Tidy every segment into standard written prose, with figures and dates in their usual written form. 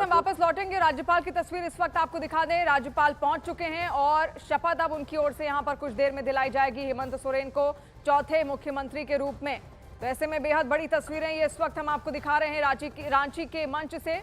हम वापस लौटेंगे। राज्यपाल की तस्वीर इस वक्त आपको दिखा दें। राज्यपाल पहुंच चुके हैं और शपथ अब उनकी ओर से यहां पर कुछ देर में दिलाई जाएगी हेमंत सोरेन को चौथे मुख्यमंत्री के रूप में। तो ऐसे में बेहद बड़ी तस्वीरें ये इस वक्त हम आपको दिखा रहे हैं रांची के मंच से।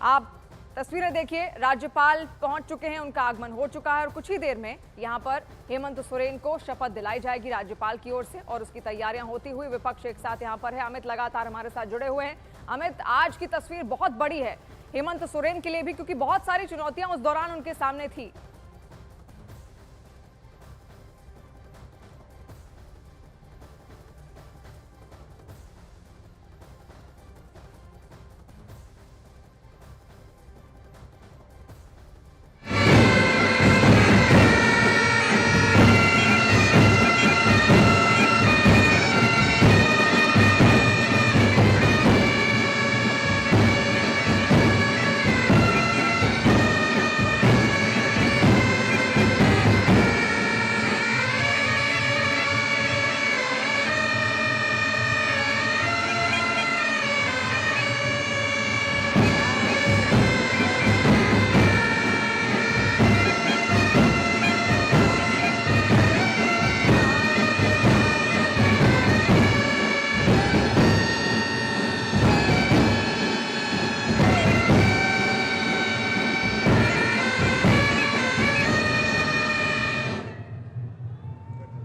आप तस्वीरें देखिए, राज्यपाल पहुंच चुके हैं, उनका आगमन हो चुका है और कुछ ही देर में यहां पर हेमंत सोरेन को शपथ दिलाई जाएगी राज्यपाल की ओर से और उसकी तैयारियां होती हुई विपक्ष एक साथ यहां पर है। अमित लगातार हमारे साथ जुड़े हुए हैं। अमित, आज की तस्वीर बहुत बड़ी है हेमंत सोरेन के लिए भी, क्योंकि बहुत सारी चुनौतियां उस दौरान उनके सामने थी।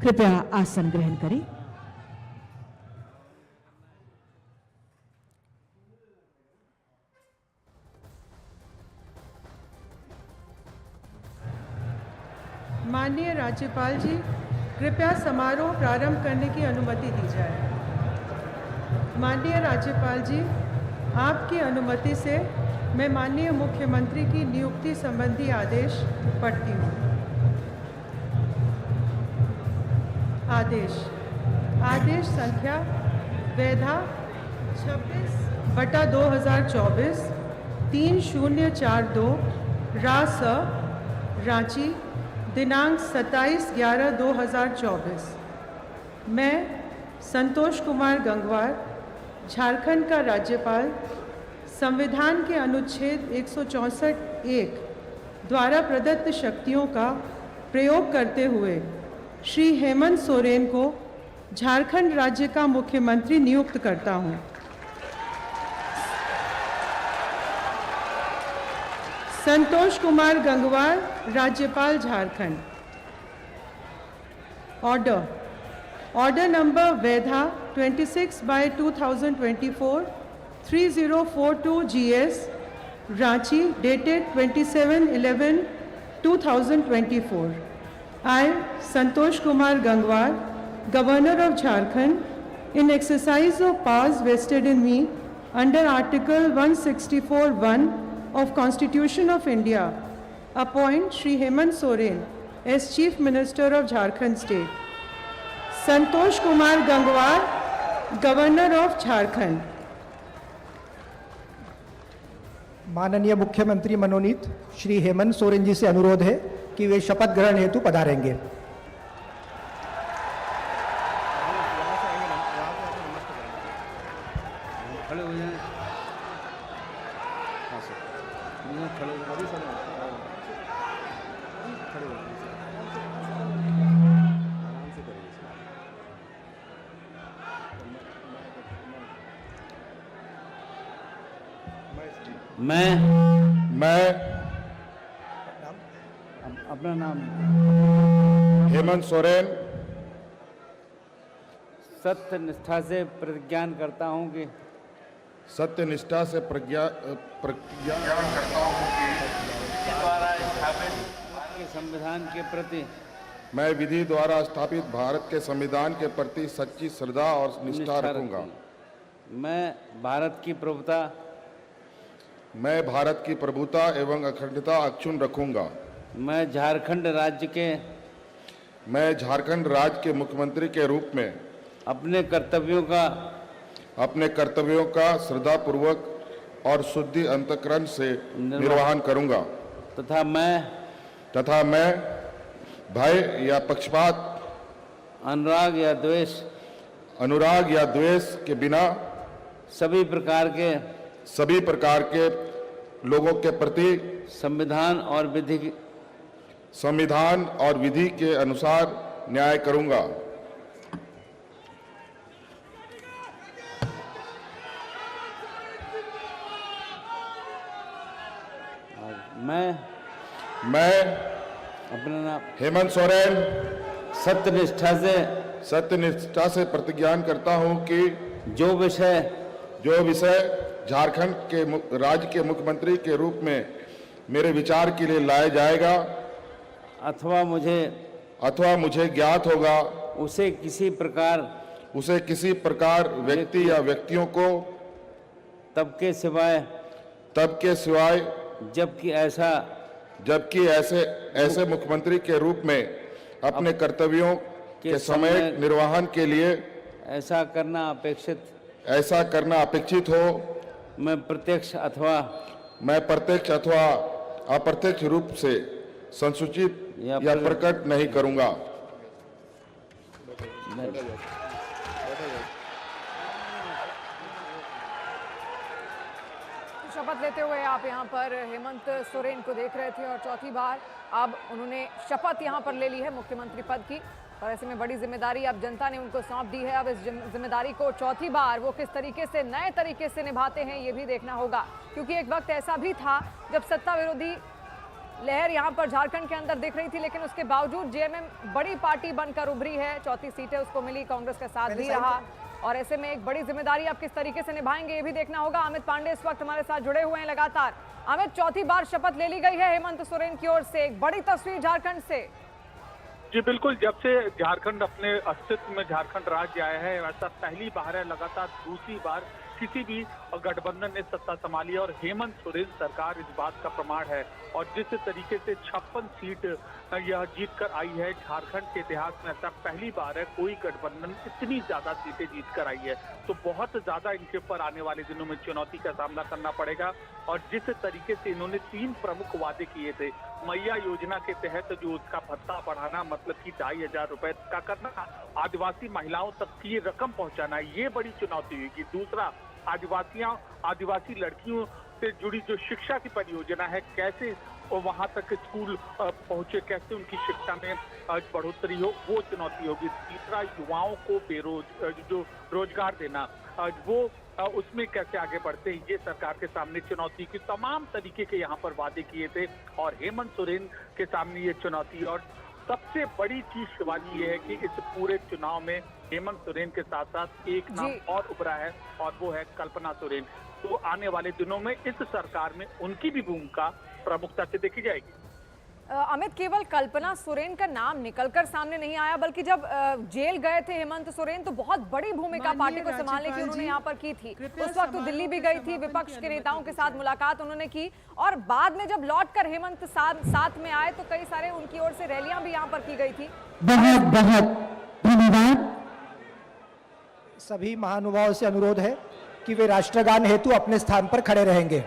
कृपया आसन ग्रहण करें। माननीय राज्यपाल जी, कृपया समारोह प्रारंभ करने की अनुमति दी जाए। माननीय राज्यपाल जी, आपकी अनुमति से मैं माननीय मुख्यमंत्री की नियुक्ति संबंधी आदेश पढ़ती हूँ। आदेश संख्या वैधा 26/2024 3042 रास रांची दिनांक 27/11/2024। मैं संतोष कुमार गंगवार, झारखंड का राज्यपाल, संविधान के अनुच्छेद 164(1) द्वारा प्रदत्त शक्तियों का प्रयोग करते हुए श्री हेमंत सोरेन को झारखंड राज्य का मुख्यमंत्री नियुक्त करता हूं। संतोष कुमार गंगवार, राज्यपाल झारखंड। ऑर्डर नंबर वैधा 26/2024 3042 GS Ranchi dated 27/11/2024। I, Santosh Kumar Gangwar, Governor of Jharkhand, in exercise of powers vested in me under Article 164(1) of Constitution of India, appoint Shri Hemant Soren as Chief Minister of Jharkhand State. Santosh Kumar Gangwar, Governor of Jharkhand. माननीय मुख्यमंत्री मनोनीत श्री हेमंत सोरेन जी से अनुरोध है कि वे शपथ ग्रहण हेतु पधारेंगे। मैं अपना नाम हेमंत सोरेन सत्य निष्ठा से प्रतिज्ञान करता हूं कि सत्य निष्ठा से प्रतिज्ञान करता हूं कि द्वारा स्थापित भारत के संविधान के प्रति मैं विधि द्वारा स्थापित भारत के संविधान के प्रति सच्ची श्रद्धा और निष्ठा रखूंगा। मैं भारत की प्रभुता एवं अखंडता अक्षुण्ण रखूंगा। मैं झारखंड राज्य के मुख्यमंत्री के रूप में अपने कर्तव्यों का श्रद्धापूर्वक और शुद्धि अंतःकरण से निर्वहन करूंगा तथा मैं भय या पक्षपात, अनुराग या द्वेष के बिना सभी प्रकार के लोगों के प्रति संविधान और विधि के अनुसार न्याय करूंगा। मैं मैं अपना नाम हेमंत सोरेन सत्यनिष्ठा से प्रतिज्ञा करता हूं कि जो विषय झारखंड के राज्य के मुख्यमंत्री के रूप में मेरे विचार के लिए लाया जाएगा अथवा मुझे ज्ञात होगा उसे किसी प्रकार व्यक्ति या व्यक्तियों को तब के सिवाय जबकि ऐसे मुख्यमंत्री के रूप में अपने कर्तव्यों के समय निर्वहन के लिए ऐसा करना अपेक्षित हो मैं प्रत्यक्ष अथवा अप्रत्यक्ष रूप से संसूचित या प्रकट नहीं करूंगा। शपथ लेते हुए आप यहाँ पर हेमंत सोरेन को देख रहे थे और चौथी बार अब उन्होंने शपथ यहाँ पर ले ली है मुख्यमंत्री पद की। और ऐसे में बड़ी जिम्मेदारी अब जनता ने उनको सौंप दी है। अब इस जिम्मेदारी को चौथी बार वो किस तरीके से नए तरीके से निभाते हैं ये भी देखना होगा, क्योंकि एक वक्त ऐसा भी था जब सत्ता विरोधी लहर यहाँ पर झारखंड के अंदर दिख रही थी, लेकिन उसके बावजूद जेएमएम बड़ी पार्टी बनकर उभरी है। चौथी सीटें उसको मिली, कांग्रेस का साथ भी रहा। और ऐसे में एक बड़ी जिम्मेदारी आप किस तरीके से निभाएंगे ये भी देखना होगा। अमित पांडे इस वक्त हमारे साथ जुड़े हुए हैं लगातार। अमित, चौथी बार शपथ ले ली गई है हेमंत सोरेन की ओर से, एक बड़ी तस्वीर झारखंड से। जी बिल्कुल, जब से झारखंड अपने अस्तित्व में झारखंड राज्य आया है वैसा पहली बार है, लगातार दूसरी बार किसी भी गठबंधन ने सत्ता संभाली और हेमंत सोरेन सरकार इस बात का प्रमाण है। और जिस तरीके से 56 सीट यह जीत कर आई है, झारखंड के इतिहास में ऐसा पहली बार है कोई गठबंधन इतनी ज्यादा सीटें जीत कर आई है। तो बहुत ज्यादा इनके ऊपर आने वाले दिनों में चुनौती का सामना करना पड़ेगा। और जिस तरीके से इन्होंने 3 प्रमुख वादे किए थे, मैया योजना के तहत जो उसका भत्ता बढ़ाना, मतलब कि 2500 रुपए का करना, आदिवासी महिलाओं तक की रकम पहुंचाना, ये बड़ी चुनौती होगी। दूसरा, आदिवासी लड़कियों से जुड़ी जो शिक्षा की परियोजना है, कैसे वहां तक स्कूल पहुंचे, कैसे उनकी शिक्षा में बढ़ोतरी हो, वो चुनौती होगी। तीसरा, युवाओं को जो रोजगार देना, वो उसमें कैसे आगे बढ़ते हैं, ये सरकार के सामने चुनौती की तमाम तरीके के यहाँ पर वादे किए थे और हेमंत सोरेन के सामने ये चुनौती। और सबसे बड़ी चीज शिवानी ये है कि इस पूरे चुनाव में हेमंत सोरेन के साथ साथ एक नाम और उभरा है और वो है कल्पना सोरेन। तो आने वाले दिनों में इस सरकार में उनकी भी भूमिका प्रमुखता से देखी जाएगी। अमित, केवल कल्पना सोरेन का नाम निकलकर सामने नहीं आया, बल्कि जब जेल गए थे हेमंत सोरेन तो बहुत बड़ी भूमिका पार्टी को संभालने की उन्होंने यहाँ पर की थी। उस वक्त तो दिल्ली भी गई थी, विपक्ष के नेताओं के साथ मुलाकात उन्होंने की और बाद में जब लौटकर हेमंत साथ में आए तो कई सारे उनकी ओर से रैलियां भी यहाँ पर की गई थी। बहुत बहुत धन्यवाद। सभी महानुभावों से अनुरोध है कि वे राष्ट्रगान हेतु अपने स्थान पर खड़े रहेंगे।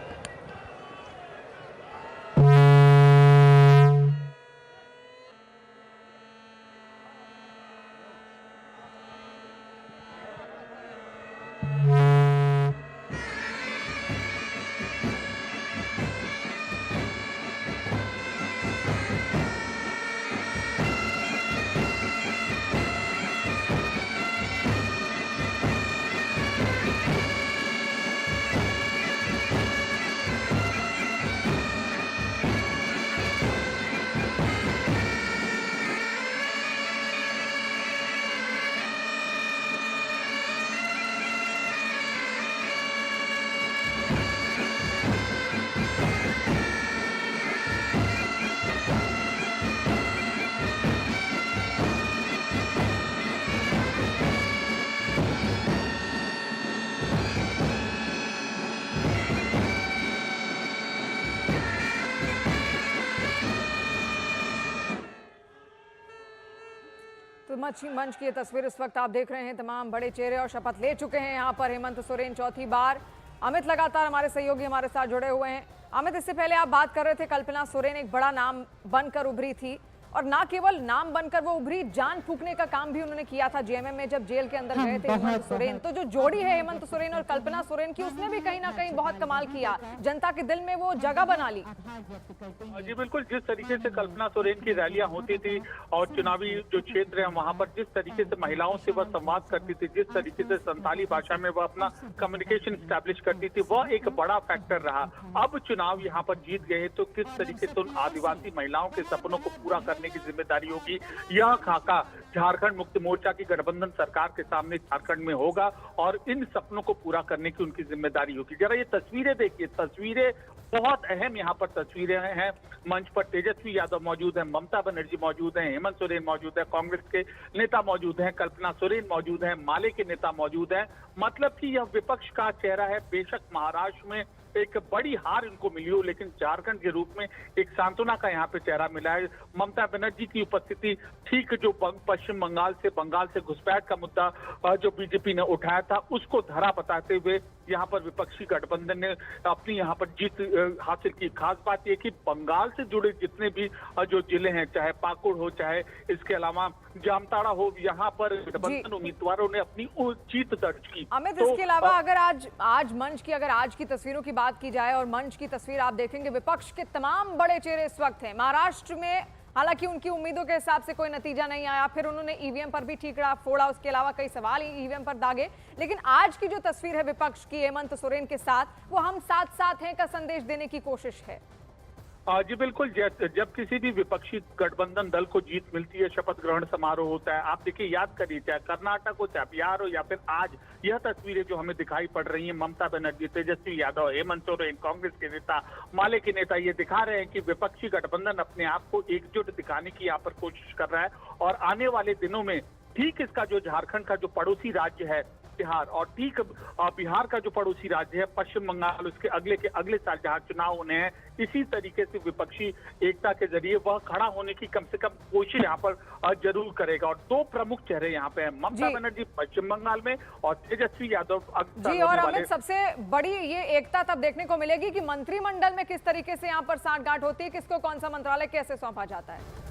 तो मंच की ये तस्वीर इस वक्त आप देख रहे हैं। तमाम बड़े चेहरे और शपथ ले चुके हैं यहाँ पर हेमंत सोरेन चौथी बार। अमित लगातार हमारे सहयोगी हमारे साथ जुड़े हुए हैं। अमित, इससे पहले आप बात कर रहे थे कल्पना सोरेन एक बड़ा नाम बनकर उभरी थी और ना केवल नाम बनकर वो उभरी, जान फूकने का काम भी उन्होंने किया था जेएमएम में जब जेल के अंदर गए थे हेमंत सोरेन। तो जो जोड़ी है हेमंत सोरेन और कल्पना सोरेन की, उसने भी कहीं ना कहीं बहुत कमाल किया, जनता के दिल में वो जगह बना ली। जी बिल्कुल, जिस तरीके से कल्पना सोरेन की रैलियां होती थी और चुनावी जो क्षेत्र है वहां पर जिस तरीके से महिलाओं से वह संवाद करती थी, जिस तरीके से संताली भाषा में वह अपना कम्युनिकेशन स्टैब्लिश करती थी, वह एक बड़ा फैक्टर रहा। अब चुनाव यहाँ पर जीत गए तो किस तरीके से उन आदिवासी महिलाओं के सपनों को पूरा करने की जिम्मेदारी होगी, यह खाका झारखंड मुक्ति मोर्चा की गठबंधन सरकार के सामने झारखंड में होगा और इन सपनों को पूरा करने की उनकी जिम्मेदारी होगी। जरा ये तस्वीरें देखिए, तस्वीरें बहुत अहम यहाँ पर तस्वीरें हैं। मंच पर तेजस्वी यादव मौजूद है, ममता बनर्जी मौजूद हैं, हेमंत सोरेन मौजूद है, कांग्रेस के नेता मौजूद हैं, कल्पना सोरेन मौजूद हैं, माले के नेता मौजूद हैं। मतलब कि यह विपक्ष का चेहरा है। बेशक महाराष्ट्र में एक बड़ी हार इनको मिली हो, लेकिन झारखंड के रूप में एक सांत्वना का यहाँ पे चेहरा मिला है। ममता बनर्जी की उपस्थिति ठीक जो पश्चिम बंगाल से घुसपैठ का मुद्दा जो बीजेपी ने उठाया था उसको धरा बताते हुए यहाँ पर विपक्षी गठबंधन ने अपनी यहाँ पर जीत हासिल की। खास बात यह कि बंगाल से जुड़े जितने भी जो जिले हैं, चाहे पाकुड़ हो, चाहे इसके अलावा जामताड़ा हो, यहाँ पर गठबंधन उम्मीदवारों ने अपनी जीत दर्ज की। अमित, इसके अलावा अगर आज मंच की, अगर आज की तस्वीरों की बात की जाए और मंच की तस्वीर आप देखेंगे, विपक्ष के तमाम बड़े चेहरे इस वक्त हैं। महाराष्ट्र में हालांकि उनकी उम्मीदों के हिसाब से कोई नतीजा नहीं आया, फिर उन्होंने ईवीएम पर भी ठीकरा फोड़ा, उसके अलावा कई सवाल ईवीएम पर दागे। लेकिन आज की जो तस्वीर है विपक्ष की हेमंत सोरेन के साथ, वो हम साथ साथ हैं का संदेश देने की कोशिश है। जी बिल्कुल, जब किसी भी विपक्षी गठबंधन दल को जीत मिलती है, शपथ ग्रहण समारोह होता है, आप देखिए, याद करिए, चाहे कर्नाटक हो, चाहे बिहार हो, या फिर आज यह तस्वीरें जो हमें दिखाई पड़ रही हैं, ममता बनर्जी, तेजस्वी यादव, हेमंत सोरेन, कांग्रेस के नेता, माले के नेता, ये दिखा रहे हैं कि विपक्षी गठबंधन अपने आप को एकजुट दिखाने की यहाँ पर कोशिश कर रहा है। और आने वाले दिनों में ठीक इसका जो झारखंड का जो पड़ोसी राज्य है बिहार, और ठीक बिहार का जो पड़ोसी राज्य है पश्चिम बंगाल, उसके अगले साल जहां चुनाव होने हैं, इसी तरीके से विपक्षी एकता के जरिए वह खड़ा होने की कम से कम कोशिश यहाँ पर जरूर करेगा। और दो प्रमुख चेहरे यहाँ पे हैं, ममता बनर्जी पश्चिम बंगाल में और तेजस्वी यादव। जी, और अमित, सबसे बड़ी ये एकता तब देखने को मिलेगी कि मंत्रिमंडल में किस तरीके से यहाँ पर सांठगांठ होती है, किसको कौन सा मंत्रालय कैसे सौंपा जाता है।